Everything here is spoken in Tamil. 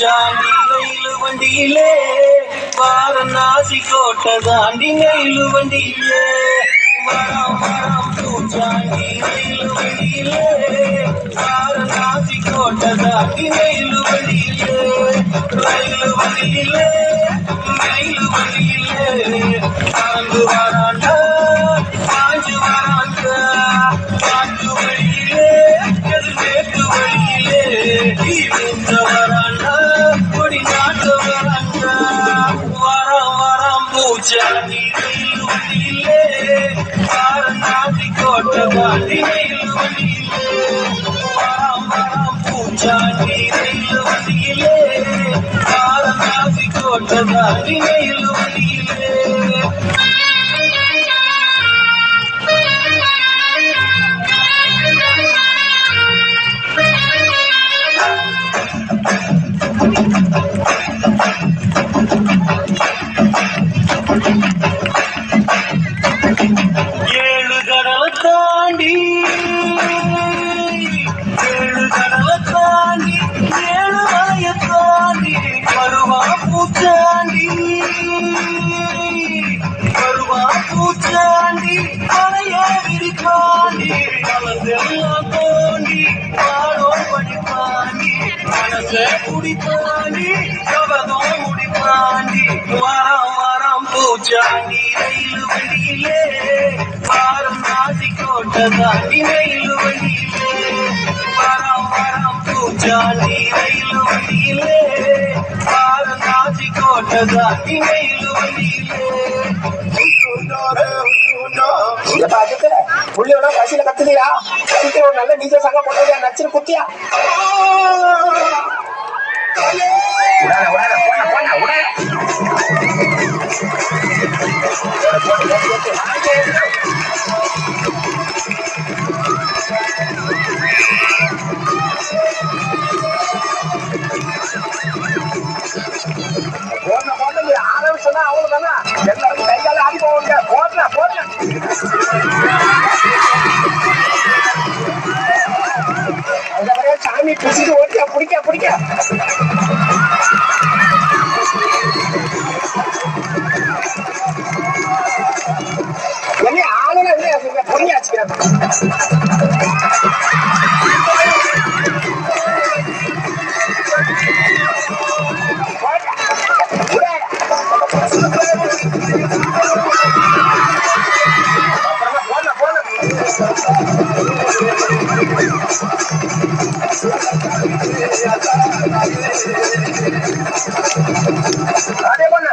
பூச்சாண்டி ரயிலு வண்டியிலே வாரணாசி கோட்டை தாண்டி ரயிலு வண்டியிலே வரம் வரம் பூச்சாண்டி ரயிலு வண்டியிலே வாரணாசி கோட்டை தாண்டி ரயிலு வண்டியிலே ரயிலு வண்டியிலே ரயிலு வண்டியிலே பறந்து வராண்டா பாஞ்சு வராண்டா காற்று வழியிலே மேற்கு வழியிலே இந்த வராண்டா கொடி நாட்டு வராண்டா வரம் வரம் பூச்சாண்டி ரயிலு வண்டியிலே வாரணாசி கோட்டை தாண்டி ரயிலு வண்டியிலே வரம் வரம் பூச்சாண்டி ரயிலு வண்டியிலே வாரணாசி கோட்டை தாண்டி ரயிலு வண்டியிலே ஏழு கடலை தாண்டி ஏழு மலைய தாண்டி வருவா பூச்சாண்டி மலைய விரித்தாண்டி மனசெல்லாம் தோண்டி பாடோ படிப்பாண்டி மனசை குடித்தாண்டி கவதம் முடிப்பாண்டி வரம் வரம் பூச்சாண்டி ரயிலு வண்டியிலே வாரணாசி கோட்டை தாண்டி ரயிலு வண்டியிலே வரம் வரம் பூச்சாண்டி ரயிலு வண்டியிலே வாரணாசி கோட்டை தாண்டி ரயிலு வண்டியிலே புள்ளியோட பசியில கத்துதியா ஒரு நல்ல நீச்ச சங்க போட்டதியா நச்சுன்னு குத்தியா ஆரம்பிச்சா அவ்வளவுதானா எல்லாரும் கையால ஆடி போவாங்க போடுற அதுக்கப்புறம் சாமி பிடிச்சிட்டு ஓட்டியா பிடிக்க என்ன ஆளுங்க பொறியாச்சுக்கிறாங்க அதே பண்ண